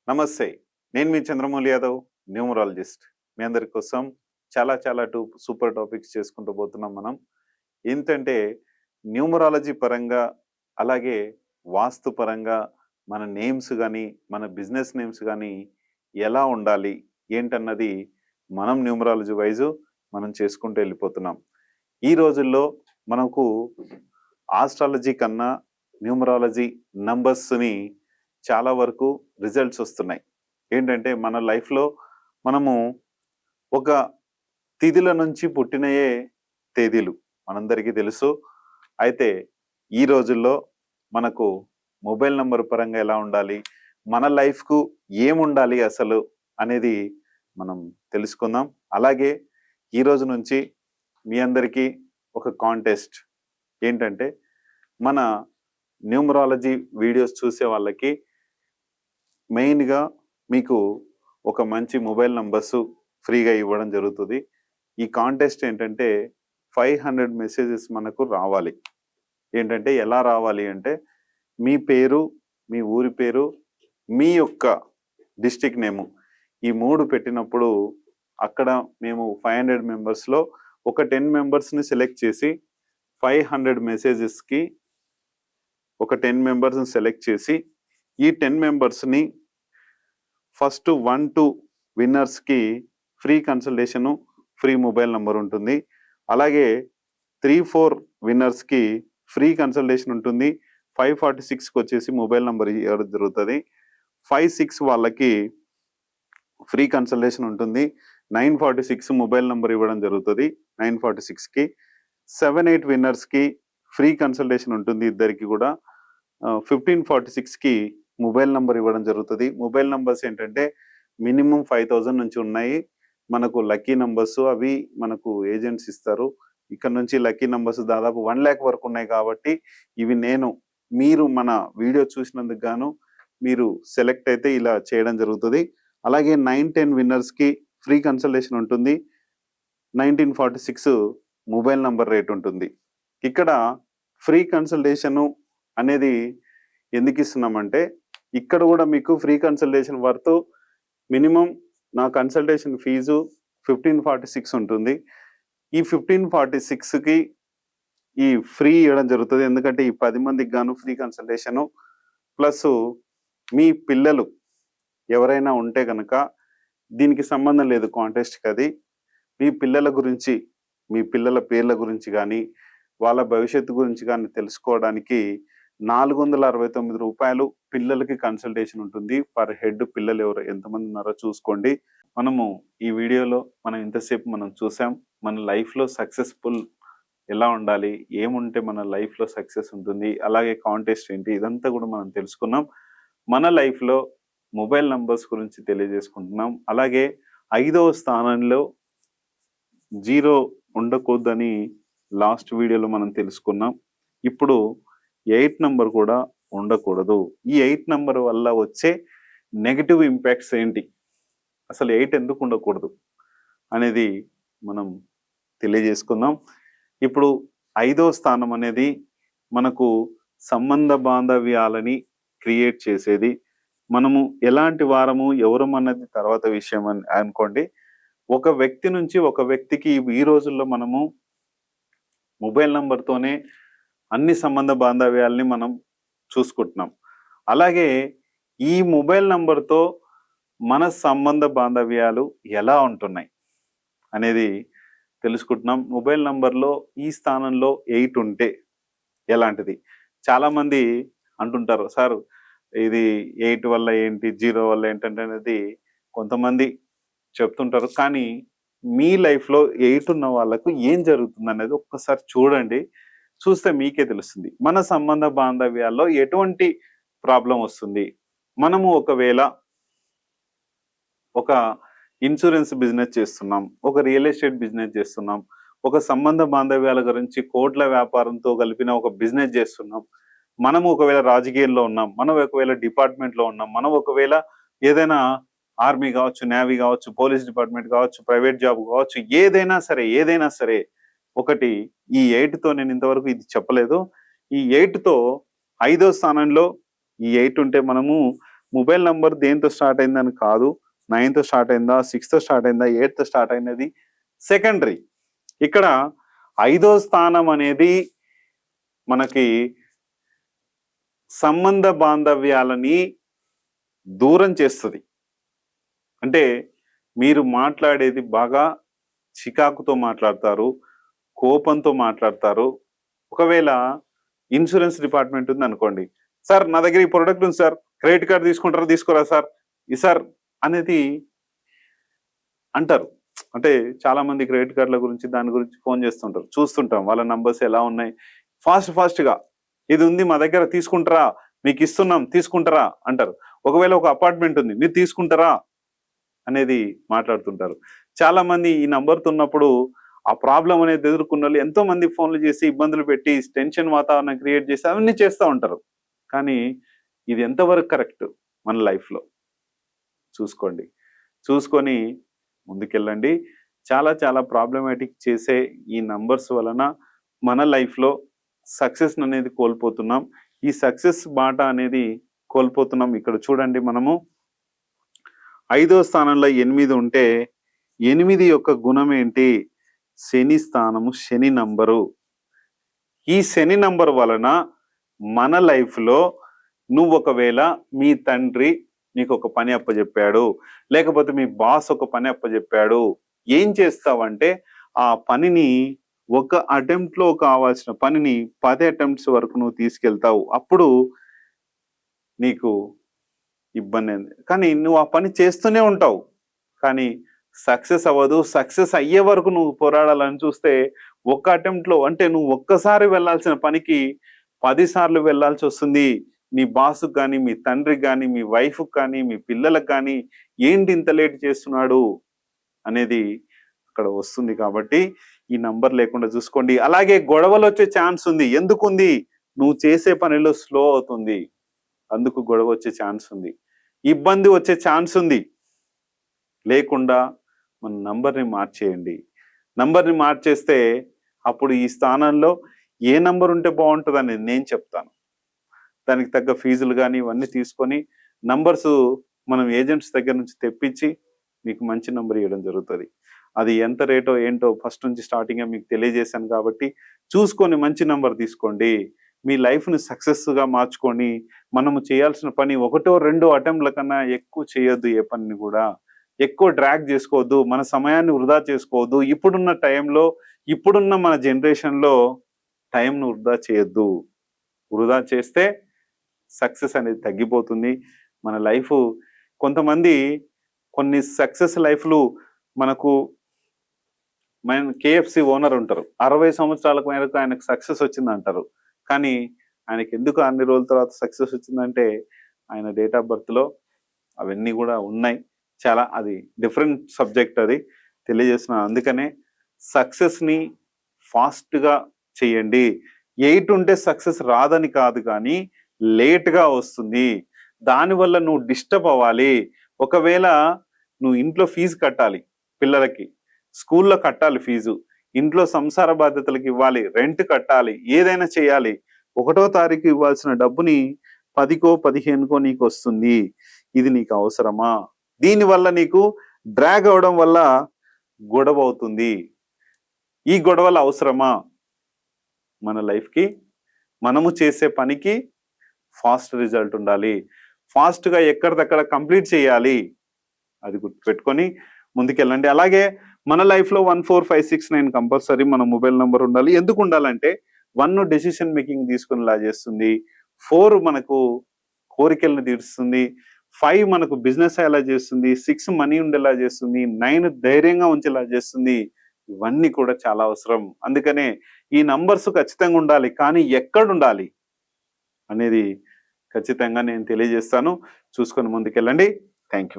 నమస్తే. నేను మీ చంద్రమౌళి యాదవ్, న్యూమరాలజిస్ట్. మీ అందరి కోసం చాలా సూపర్ టాపిక్స్ చేసుకుంటూ పోతున్నాం మనం. ఏంటంటే న్యూమరాలజీ పరంగా, అలాగే వాస్తు పరంగా మన నేమ్స్ గానీ, మన బిజినెస్ నేమ్స్ గానీ ఎలా ఉండాలి, ఏంటన్నది మనం న్యూమరాలజీ వైజు మనం చేసుకుంటూ వెళ్ళిపోతున్నాం. ఈ రోజుల్లో మనకు ఆస్ట్రాలజీ కన్నా న్యూమరాలజీ నంబర్స్‌ని చాలా వరకు రిజల్ట్స్ వస్తున్నాయి. ఏంటంటే మన లైఫ్‌లో మనము ఒక తిథుల నుంచి పుట్టినయే తేదీలు మనందరికీ తెలుసు. అయితే ఈ రోజుల్లో మనకు మొబైల్ నంబర్ పరంగా ఎలా ఉండాలి, మన లైఫ్‌కు ఏముండాలి అసలు అనేది మనం తెలుసుకుందాం. అలాగే ఈ రోజు నుంచి మీ అందరికీ ఒక కాంటెస్ట్. ఏంటంటే మన న్యూమరాలజీ వీడియోస్ చూసే వాళ్ళకి మెయిన్‌గా మీకు ఒక మంచి మొబైల్ నంబర్స్ ఫ్రీగా ఇవ్వడం జరుగుతుంది. ఈ కాంటెస్ట్ ఏంటంటే 500 మెసేజెస్ మనకు రావాలి. ఏంటంటే ఎలా రావాలి అంటే మీ పేరు, మీ ఊరి పేరు, మీ యొక్క డిస్ట్రిక్ట్ నేము ఈ 3 పెట్టినప్పుడు అక్కడ మేము 500 మెంబర్స్‌లో ఒక 10 మెంబర్స్‌ని సెలెక్ట్ చేసి 500 మెసేజెస్‌కి ఒక 10 మెంబర్స్‌ని సెలెక్ట్ చేసి ఈ 10 మెంబర్స్‌ని ఫస్ట్ 1-2 విన్నర్స్‌కి free consultation, free mobile number ఉంటుంది. అలాగే 3-4 విన్నర్స్‌కి ఫ్రీ కన్సల్టేషన్ ఉంటుంది. 546కి వచ్చేసి మొబైల్ నంబర్ ఇవ్వడం జరుగుతుంది. 5-6 వాళ్ళకి ఫ్రీ కన్సల్టేషన్ ఉంటుంది. 946 మొబైల్ నంబర్ ఇవ్వడం జరుగుతుంది. 946కి 7-8 విన్నర్స్‌కి ఫ్రీ కన్సల్టేషన్ ఉంటుంది ఇద్దరికి కూడా. 1546కి మొబైల్ నంబర్ ఇవ్వడం జరుగుతుంది. మొబైల్ నంబర్స్ ఏంటంటే మినిమం 5000 నుంచి ఉన్నాయి. మనకు లక్కీ నంబర్స్ అవి మనకు ఏజెంట్స్ ఇస్తారు. ఇక్కడ నుంచి లక్కీ నంబర్స్ దాదాపు 1 లాక్ వరకు ఉన్నాయి కాబట్టి ఇవి మీరు మన వీడియో చూసినందుకు గాను మీరు సెలెక్ట్ అయితే ఇలా చేయడం జరుగుతుంది. అలాగే 9-10 విన్నర్స్‌కి ఫ్రీ కన్సల్టేషన్ ఉంటుంది. 1946 మొబైల్ నంబర్ రేట్ ఉంటుంది. ఇక్కడ ఫ్రీ కన్సల్టేషను అనేది ఎందుకు ఇస్తున్నామంటే ఇక్కడ కూడా మీకు ఫ్రీ కన్సల్టేషన్ వర్త్ మినిమం నా కన్సల్టేషన్ ఫీజు 1546 ఉంటుంది. ఈ 1546కి ఈ ఫ్రీ ఇవ్వడం జరుగుతుంది. ఎందుకంటే ఈ 10 మందికి గాను ఫ్రీ కన్సల్టేషను ప్లస్ మీ పిల్లలు ఎవరైనా ఉంటే కనుక దీనికి సంబంధం లేదు కాంటెస్ట్‌కి. అది మీ పిల్లల గురించి, మీ పిల్లల పేర్ల గురించి కానీ, వాళ్ళ భవిష్యత్తు గురించి కానీ తెలుసుకోవడానికి ₹469 పిల్లలకి కన్సల్టేషన్ ఉంటుంది. పర్ హెడ్ పిల్లలు ఎంతమంది ఉన్నారో చూసుకోండి. మనము ఈ వీడియోలో ఇంతసేపు మనం చూసాం. మన లైఫ్‌లో సక్సెస్‌ఫుల్ ఎలా ఉండాలి, ఏముంటే మన లైఫ్‌లో సక్సెస్ ఉంటుంది, అలాగే కాంటెస్ట్ ఏంటి ఇదంతా కూడా మనం తెలుసుకున్నాం. మన లైఫ్‌లో మొబైల్ నంబర్స్ గురించి తెలియజేసుకుంటున్నాం. అలాగే 5వ స్థానంలో 0 ఉండకూడదని లాస్ట్ వీడియోలో మనం తెలుసుకున్నాం. ఇప్పుడు 8 నంబర్ కూడా ఉండకూడదు. ఈ 8 నంబర్ వల్ల వచ్చే నెగెటివ్ ఇంపాక్ట్స్ ఏంటి, అసలు 8 ఎందుకు ఉండకూడదు అనేది మనం తెలియజేసుకుందాం. ఇప్పుడు 5వ స్థానం అనేది మనకు సంబంధ బాంధవ్యాలని క్రియేట్ చేసేది. మనము ఎలాంటి వారము ఎవరం అన్నది తర్వాత విషయం అని అనుకోండి. ఒక వ్యక్తి నుంచి ఒక వ్యక్తికి ఈ రోజుల్లో మనము మొబైల్ నంబర్‌తోనే అన్ని సంబంధ బాంధవ్యాల్ని మనం చూసుకుంటున్నాం. అలాగే ఈ మొబైల్ నంబర్‌తో మన సంబంధ బాంధవ్యాలు ఎలా ఉంటున్నాయి అనేది తెలుసుకుంటున్నాం. మొబైల్ నంబర్‌లో ఈ స్థానంలో 8 ఉంటే ఎలాంటిది? చాలామంది అంటుంటారు, సార్ ఇది 8 వల్ల ఏంటి, 0 వల్ల ఏంటంటే అనేది కొంతమంది చెప్తుంటారు. కానీ మీ లైఫ్‌లో 8 ఉన్న వాళ్ళకు ఏం జరుగుతుందనేది ఒక్కసారి చూడండి. చూస్తే మీకే తెలుస్తుంది. మన సంబంధ బాంధవ్యాల్లో ఎటువంటి ప్రాబ్లమ్ వస్తుంది. మనము ఒకవేళ ఒక ఇన్సూరెన్స్ బిజినెస్ చేస్తున్నాం, ఒక రియల్ ఎస్టేట్ బిజినెస్ చేస్తున్నాం, ఒక సంబంధ బాంధవ్యాల గురించి కోట్ల వ్యాపారంతో కలిపిన ఒక బిజినెస్ చేస్తున్నాం. మనము ఒకవేళ రాజకీయాల్లో ఉన్నాం, మనం ఒకవేళ డిపార్ట్మెంట్‌లో ఉన్నాం, మనం ఒకవేళ ఏదైనా ఆర్మీ కావచ్చు, నేవీ కావచ్చు, పోలీస్ డిపార్ట్మెంట్ కావచ్చు, ప్రైవేట్ జాబ్ కావచ్చు, ఏదైనా సరే ఒకటి ఈ 8తో నేను ఇంతవరకు ఇది చెప్పలేదు. ఈ 8తో 5వ స్థానంలో ఈ 8 ఉంటే మనము మొబైల్ నంబర్ దేంతో స్టార్ట్ అయిందని కాదు, 9తో స్టార్ట్ అయిందా, 6తో స్టార్ట్ అయిందా, 8తో స్టార్ట్ అయినది సెకండరీ. ఇక్కడ 5వ స్థానం అనేది మనకి సంబంధ బాంధవ్యాలని దూరం చేస్తుంది. అంటే మీరు మాట్లాడేది బాగా చికాకుతో మాట్లాడతారు, కోపంతో మాట్లాడతారు. ఒకవేళ ఇన్సూరెన్స్ డిపార్ట్మెంట్ ఉంది అనుకోండి, సార్ నా దగ్గర ఈ ప్రోడక్ట్ ఉంది సార్, క్రెడిట్ కార్డ్ తీసుకుంటారా తీసుకోరా సార్, ఈ సార్ అనేది అంటారు. అంటే చాలా మంది క్రెడిట్ కార్డుల గురించి దాని గురించి ఫోన్ చేస్తుంటారు, చూస్తుంటాం వాళ్ళ నంబర్స్ ఎలా ఉన్నాయి. ఫాస్ట్గా ఇది ఉంది మా దగ్గర తీసుకుంటారా, మీకు ఇస్తున్నాం తీసుకుంటారా అంటారు. ఒకవేళ ఒక అపార్ట్మెంట్ ఉంది మీరు తీసుకుంటారా అనేది మాట్లాడుతుంటారు. చాలా మంది ఈ నంబర్తో ఉన్నప్పుడు ఆ ప్రాబ్లం అనేది ఎదుర్కొన్న వాళ్ళు ఎంతో మంది ఫోన్లు చేసి ఇబ్బందులు పెట్టి టెన్షన్ వాతావరణం క్రియేట్ చేసి అవన్నీ చేస్తూ ఉంటారు. కానీ ఇది ఎంతవరకు కరెక్ట్ మన లైఫ్లో చూసుకోండి, చూసుకొని ముందుకెళ్ళండి. చాలా చాలా ప్రాబ్లమాటిక్ చేసే ఈ నంబర్స్ వలన మన లైఫ్లో సక్సెస్ అనేది కోల్పోతున్నాం. ఈ సక్సెస్ బాట అనేది కోల్పోతున్నాం. ఇక్కడ చూడండి, మనము 5వ స్థానంలో 8 ఉంటే 8 యొక్క గుణం ఏంటి? శని స్థానము, శని నంబరు. ఈ శని నంబర్ వలన మన లైఫ్లో నువ్వు ఒకవేళ మీ తండ్రి నీకు ఒక పని అప్పచెప్పాడు, లేకపోతే మీ బాస్ ఒక పని అప్పచెప్పాడు, ఏం చేస్తావంటే ఆ పనిని ఒక అటెంప్ట్లో కావాల్సిన పనిని 10 అటెంప్ట్స్ వరకు నువ్వు తీసుకెళ్తావు. అప్పుడు నీకు ఇబ్బంది అయింది, కానీ నువ్వు ఆ పని చేస్తూనే ఉంటావు, కానీ సక్సెస్ అవ్వదు. సక్సెస్ అయ్యే వరకు నువ్వు పోరాడాలని చూస్తే ఒక్క అటెంప్ట్లో, అంటే నువ్వు ఒక్కసారి వెళ్ళాల్సిన పనికి 10 సార్లు వెళ్ళాల్సి వస్తుంది. మీ బాస్కి కానీ, మీ తండ్రికి కానీ, మీ వైఫ్కి కానీ, మీ పిల్లలకు కానీ ఏంటి ఇంత లేట్ చేస్తున్నాడు అనేది అక్కడ వస్తుంది. కాబట్టి ఈ నంబర్ లేకుండా చూసుకోండి. అలాగే గొడవలు వచ్చే ఛాన్స్ ఉంది. ఎందుకుంది? నువ్వు చేసే పనిలో స్లో అవుతుంది, అందుకు గొడవ వచ్చే ఛాన్స్ ఉంది. ఇబ్బంది వచ్చే ఛాన్స్ ఉంది. లేకుండా మన నంబర్ని మార్చేయండి. నంబర్ని మార్చేస్తే అప్పుడు ఈ స్థానంలో ఏ నంబర్ ఉంటే బాగుంటుందని నేను చెప్తాను. దానికి తగ్గ ఫీజులు కానీ ఇవన్నీ తీసుకొని నంబర్స్ మనం ఏజెంట్స్ దగ్గర నుంచి తెప్పించి మీకు మంచి నంబర్ ఇవ్వడం జరుగుతుంది. అది ఎంత రేటో ఏంటో ఫస్ట్ నుంచి స్టార్టింగ్గా మీకు తెలియజేశాను కాబట్టి చూసుకొని మంచి నంబర్ తీసుకోండి. మీ లైఫ్ని సక్సెస్గా మార్చుకొని మనము చేయాల్సిన పని 1-2 అటెంప్ట్ల కన్నా ఎక్కువ చేయొద్దు. ఏ పనిని కూడా ఎక్కువ డ్రాగ్ చేసుకోవద్దు, మన సమయాన్ని వృధా చేసుకోవద్దు. ఇప్పుడున్న టైంలో, ఇప్పుడున్న మన జనరేషన్లో టైంను వృధా చేయొద్దు. వృధా చేస్తే సక్సెస్ అనేది తగ్గిపోతుంది. మన లైఫ్ కొంతమంది కొన్ని సక్సెస్ లైఫ్లు మనకు కేఎఫ్సి ఓనర్ ఉంటారు, 60 సంవత్సరాల మేరకు ఆయనకు సక్సెస్ వచ్చింది అంటారు. కానీ ఆయనకి ఎందుకు అన్ని రోజుల తర్వాత సక్సెస్ వచ్చిందంటే ఆయన డేట్ ఆఫ్ బర్త్లో అవన్నీ కూడా ఉన్నాయి. చాలా అది డిఫరెంట్ సబ్జెక్ట్, అది తెలియజేస్తున్నాను. అందుకనే సక్సెస్ని ఫాస్ట్గా చేయండి. 8 ఉంటే సక్సెస్ రాదని కాదు, కానీ లేట్గా వస్తుంది. దానివల్ల నువ్వు డిస్టర్బ్ అవ్వాలి. ఒకవేళ నువ్వు ఇంట్లో ఫీజు కట్టాలి, పిల్లలకి స్కూల్లో కట్టాలి ఫీజు, ఇంట్లో సంసార బాధ్యతలకు ఇవ్వాలి, రెంట్ కట్టాలి, ఏదైనా చేయాలి. 1వ తారీఖు ఇవ్వాల్సిన డబ్బుని 10కో 15కో నీకు వస్తుంది. ఇది నీకు అవసరమా? దీనివల్ల నీకు డ్రాగ్ అవడం వల్ల గొడవ అవుతుంది. ఈ గొడవలు అవసరమా? మన లైఫ్కి, మనము చేసే పనికి ఫాస్ట్ రిజల్ట్ ఉండాలి. ఫాస్ట్గా ఎక్కడిదక్కడ కంప్లీట్ చేయాలి. అది గుర్తుపెట్టుకొని ముందుకెళ్ళండి. అలాగే మన లైఫ్లో 1, 4, 5, 6, 9 కంపల్సరీ మన మొబైల్ నెంబర్ ఉండాలి. ఎందుకు ఉండాలంటే 1 డెసిషన్ మేకింగ్ తీసుకునేలా చేస్తుంది, 4 మనకు కోరికలను తీరుస్తుంది, 5 మనకు బిజినెస్ అయ్యేలా చేస్తుంది, 6 మనీ ఉండేలా చేస్తుంది, 9 ధైర్యంగా ఉంచేలా చేస్తుంది. ఇవన్నీ కూడా చాలా అవసరం. అందుకనే ఈ నంబర్స్ ఖచ్చితంగా ఉండాలి, కానీ ఎక్కడ ఉండాలి అనేది ఖచ్చితంగా నేను తెలియజేస్తాను. చూసుకొని ముందుకెళ్ళండి. Thank you.